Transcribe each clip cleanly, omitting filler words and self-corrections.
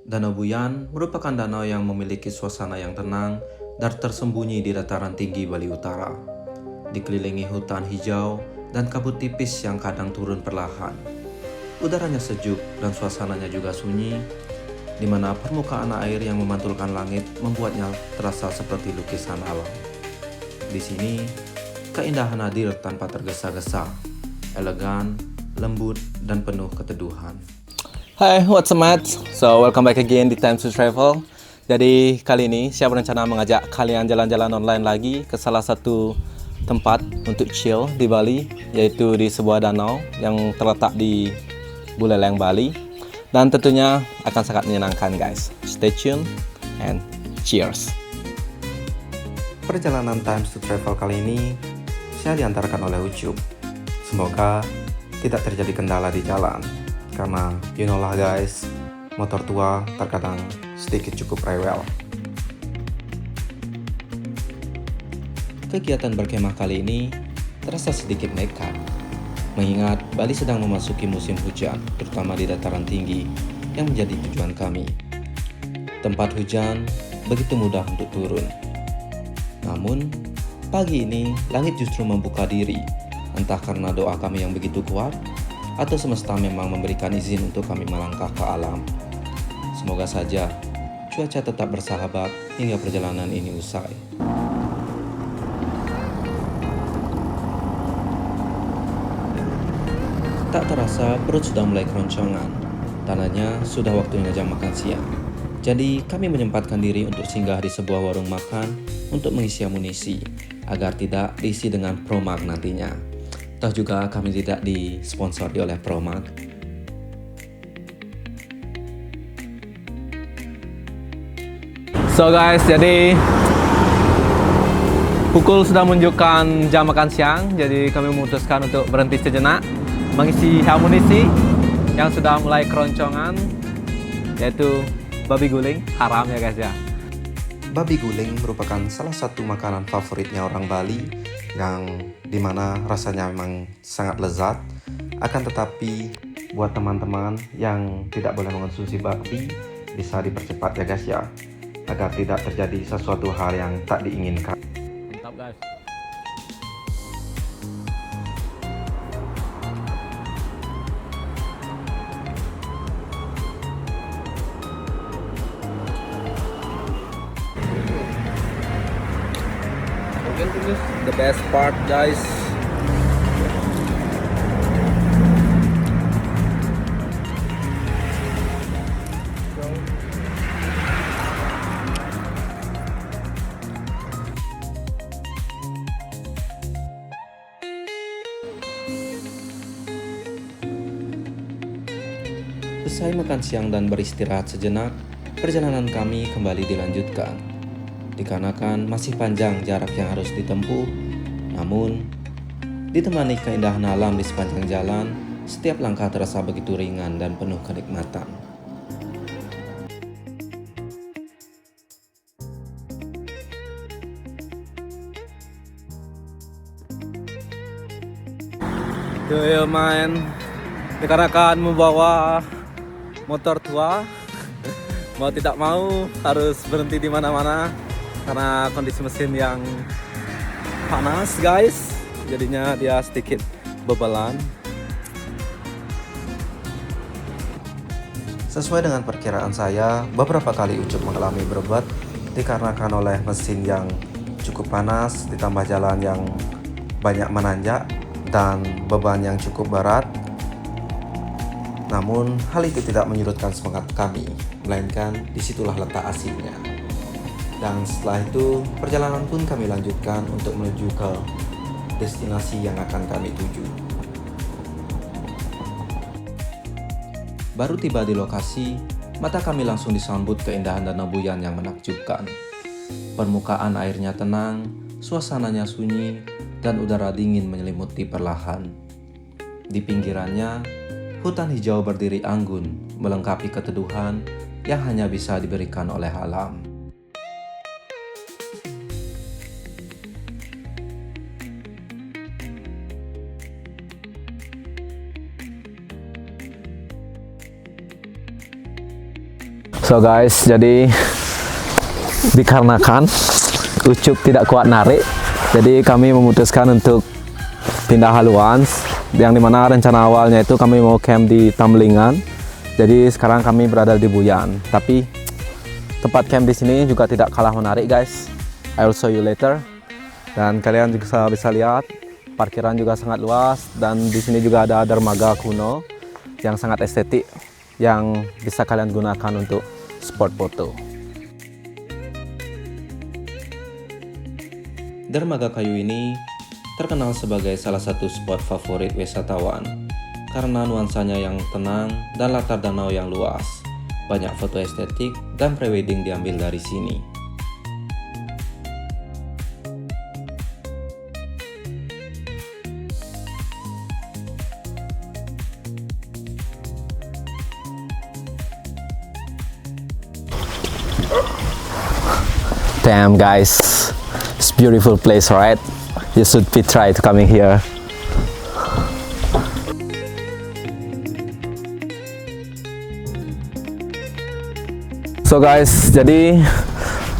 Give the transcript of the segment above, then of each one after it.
Danau Buyan merupakan danau yang memiliki suasana yang tenang dan tersembunyi di dataran tinggi Bali Utara. Dikelilingi hutan hijau dan kabut tipis yang kadang turun perlahan. Udaranya sejuk dan suasananya juga sunyi, di mana permukaan air yang memantulkan langit membuatnya terasa seperti lukisan alam. Di sini, keindahan hadir tanpa tergesa-gesa, elegan, lembut, dan penuh keteduhan. Hai, what's up, Matt? So, welcome back again di Time to Travel. Jadi, kali ini saya berencana mengajak kalian jalan-jalan online lagi ke salah satu tempat untuk chill di Bali, yaitu di sebuah danau yang terletak di Buleleng, Bali. Dan tentunya akan sangat menyenangkan, guys. Stay tune and cheers. Perjalanan Times to Travel kali ini saya diantarkan oleh Ucup. Semoga tidak terjadi kendala di jalan, karena you know lah guys, motor tua terkadang sedikit cukup rewel. Kegiatan berkemah kali ini terasa sedikit nekat, mengingat Bali sedang memasuki musim hujan, terutama di dataran tinggi yang menjadi tujuan kami. Tempat hujan begitu mudah untuk turun. Namun, pagi ini langit justru membuka diri, entah karena doa kami yang begitu kuat, atau semesta memang memberikan izin untuk kami melangkah ke alam. Semoga saja cuaca tetap bersahabat hingga perjalanan ini usai. Tak terasa perut sudah mulai keroncongan. Tandanya sudah waktunya jam makan siang. Jadi kami menyempatkan diri untuk singgah di sebuah warung makan untuk mengisi amunisi agar tidak diisi dengan Promag nantinya. Toh juga kami tidak disponsori oleh Promag. So guys, jadi pukul sudah menunjukkan jam makan siang, jadi kami memutuskan untuk berhenti sejenak mengisi amunisi yang sudah mulai keroncongan, yaitu babi guling, haram ya guys ya. Babi guling merupakan salah satu makanan favoritnya orang Bali yang dimana rasanya memang sangat lezat. Akan tetapi buat teman-teman yang tidak boleh mengonsumsi babi, bisa dipercepat ya guys ya, agar tidak terjadi sesuatu hal yang tak diinginkan. Mantap guys. The best part guys. Selesai makan siang dan beristirahat sejenak, perjalanan kami kembali dilanjutkan. Dikarenakan masih panjang jarak yang harus ditempuh, namun ditemani keindahan alam di sepanjang jalan, setiap langkah terasa begitu ringan dan penuh kenikmatan. Yo main, dikarenakan membawa motor tua, mau tidak mau harus berhenti di mana-mana karena kondisi mesin yang panas guys, jadinya dia sedikit bebelan. Sesuai dengan perkiraan saya, beberapa kali Ucup mengalami berobat dikarenakan oleh mesin yang cukup panas, ditambah jalan yang banyak menanjak dan beban yang cukup berat. Namun hal itu tidak menyurutkan semangat kami, melainkan disitulah letak asiknya. Dan setelah itu perjalanan pun kami lanjutkan untuk menuju ke destinasi yang akan kami tuju. Baru tiba di lokasi, mata kami langsung disambut keindahan Danau Buyan yang menakjubkan. Permukaan airnya tenang, suasananya sunyi, dan udara dingin menyelimuti perlahan. Di pinggirannya, hutan hijau berdiri anggun, melengkapi keteduhan yang hanya bisa diberikan oleh alam. So guys, jadi dikarenakan Ucup tidak kuat narik, jadi kami memutuskan untuk pindah haluan, yang dimana rencana awalnya itu kami mau camp di Tambelingan. Jadi sekarang kami berada di Buyan, tapi tempat camp di sini juga tidak kalah menarik guys. I will show you later. Dan kalian juga bisa lihat parkiran juga sangat luas, dan di sini juga ada dermaga kuno yang sangat estetik yang bisa kalian gunakan untuk spot foto. Dermaga kayu ini terkenal sebagai salah satu spot favorit wisatawan karena nuansanya yang tenang dan latar danau yang luas. Banyak foto estetik dan prewedding diambil dari sini. Damn guys, it's beautiful place, right? You should be try to coming here. So guys, jadi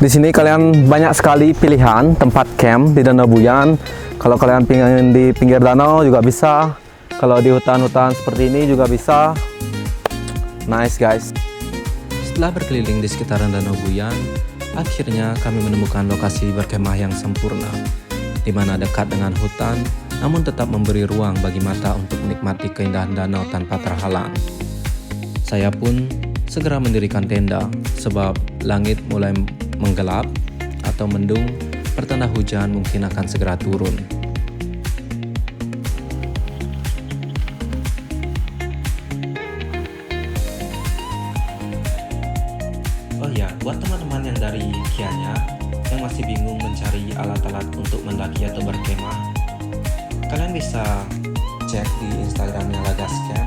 di sini kalian banyak sekali pilihan tempat camp di Danau Buyan. Kalau kalian pengen di pinggir danau juga bisa. Kalau di hutan-hutan seperti ini juga bisa. Nice guys. Setelah berkeliling di sekitaran Danau Buyan, akhirnya kami menemukan lokasi berkemah yang sempurna, di mana dekat dengan hutan, namun tetap memberi ruang bagi mata untuk menikmati keindahan danau tanpa terhalang. Saya pun segera mendirikan tenda, sebab langit mulai menggelap atau mendung, pertanda hujan mungkin akan segera turun. Oh ya, buat teman-teman yang dari Kianya yang masih bingung mencari alat-alat untuk mendaki atau berkemah, kalian bisa cek di Instagramnya Lagas Camp.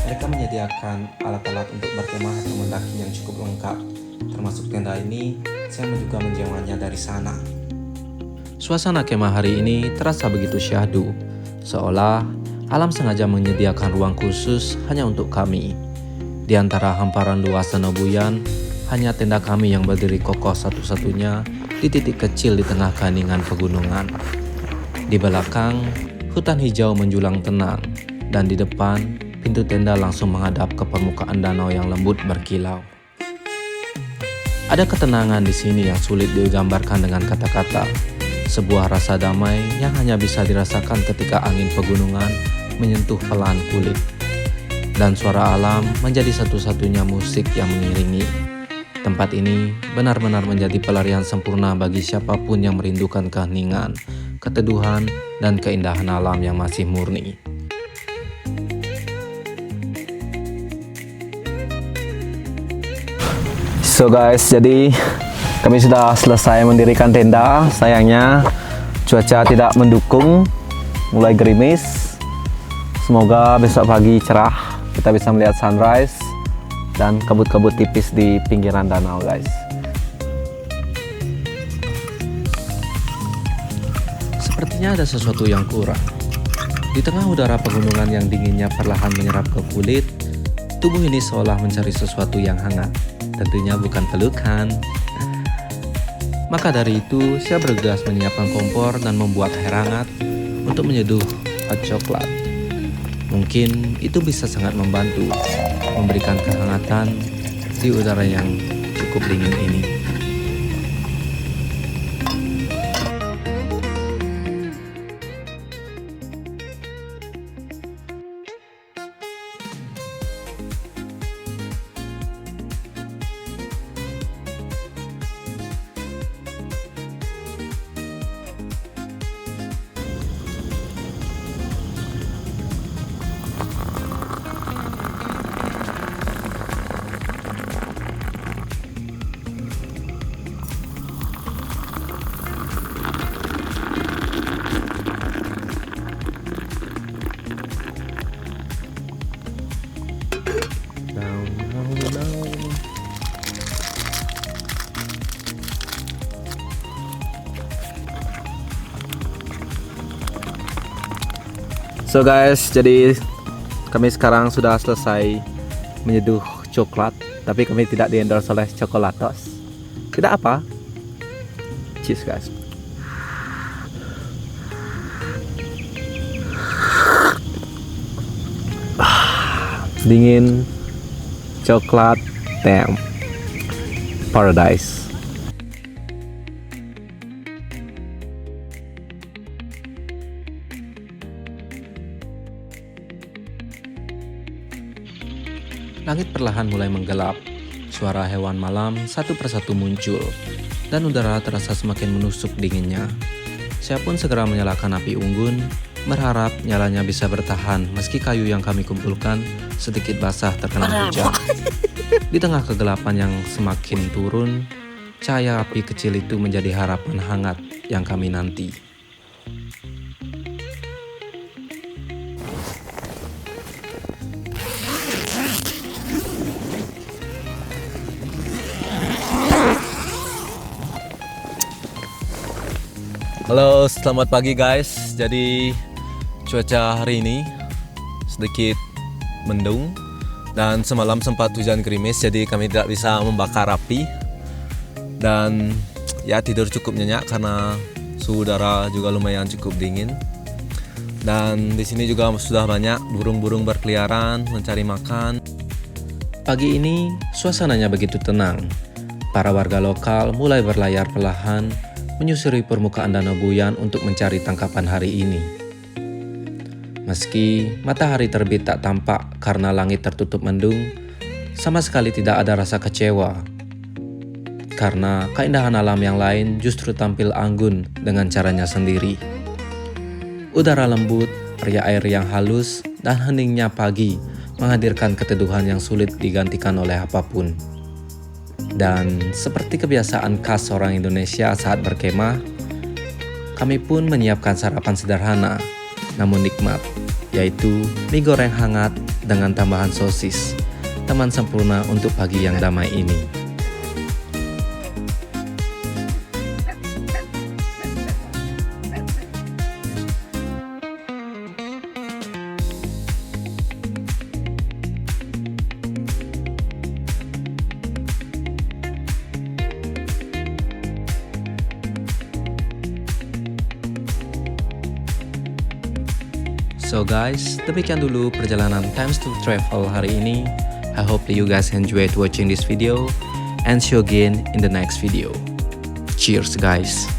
Mereka menyediakan alat-alat untuk berkemah atau mendaki yang cukup lengkap. Termasuk tenda ini, saya juga menjewanya dari sana. Suasana kemah hari ini terasa begitu syahdu, seolah alam sengaja menyediakan ruang khusus hanya untuk kami. Di antara hamparan luas Danau Buyan, hanya tenda kami yang berdiri kokoh satu-satunya di titik kecil di tengah keheningan pegunungan. Di belakang, hutan hijau menjulang tenang, dan di depan, pintu tenda langsung menghadap ke permukaan danau yang lembut berkilau. Ada ketenangan di sini yang sulit digambarkan dengan kata-kata. Sebuah rasa damai yang hanya bisa dirasakan ketika angin pegunungan menyentuh pelan kulit. Dan suara alam menjadi satu-satunya musik yang mengiringi. Tempat ini benar-benar menjadi pelarian sempurna bagi siapapun yang merindukan keheningan, keteduhan, dan keindahan alam yang masih murni. So guys, jadi kami sudah selesai mendirikan tenda. Sayangnya cuaca tidak mendukung, mulai gerimis. Semoga besok pagi cerah, kita bisa melihat sunrise dan kabut-kabut tipis di pinggiran danau guys. Sepertinya ada sesuatu yang kurang. Di tengah udara pegunungan yang dinginnya perlahan menyerap ke kulit, tubuh ini seolah mencari sesuatu yang hangat. Tentunya bukan pelukan. Maka dari itu, saya bergegas menyiapkan kompor dan membuat air hangat untuk menyeduh hot coklat. Mungkin itu bisa sangat membantu memberikan kehangatan di udara yang cukup dingin ini. So guys, jadi kami sekarang sudah selesai menyeduh coklat tapi kami tidak di-endorse oleh Coklatos. Tidak apa. Cheers guys. Dingin, coklat, damn, paradise. Langit perlahan mulai menggelap, suara hewan malam satu persatu muncul, dan udara terasa semakin menusuk dinginnya. Saya pun segera menyalakan api unggun, berharap nyalanya bisa bertahan meski kayu yang kami kumpulkan sedikit basah terkena hujan. Di tengah kegelapan yang semakin turun, cahaya api kecil itu menjadi harapan hangat yang kami nanti. Halo, selamat pagi guys. Jadi cuaca hari ini sedikit mendung dan semalam sempat hujan gerimis, jadi kami tidak bisa membakar api. Dan ya tidur cukup nyenyak karena suhu udara juga lumayan cukup dingin. Dan di sini juga sudah banyak burung-burung berkeliaran mencari makan. Pagi ini suasananya begitu tenang. Para warga lokal mulai berlayar perlahan menyusuri permukaan Danau Buyan untuk mencari tangkapan hari ini. Meski matahari terbit tak tampak karena langit tertutup mendung, sama sekali tidak ada rasa kecewa. Karena keindahan alam yang lain justru tampil anggun dengan caranya sendiri. Udara lembut, riak air yang halus, dan heningnya pagi menghadirkan keteduhan yang sulit digantikan oleh apapun. Dan seperti kebiasaan khas orang Indonesia saat berkemah, kami pun menyiapkan sarapan sederhana namun nikmat, yaitu mie goreng hangat dengan tambahan sosis, teman sempurna untuk pagi yang damai ini. So guys, demikian dulu perjalanan Times to Travel hari ini. I hope that you guys enjoyed watching this video and see you again in the next video. Cheers guys!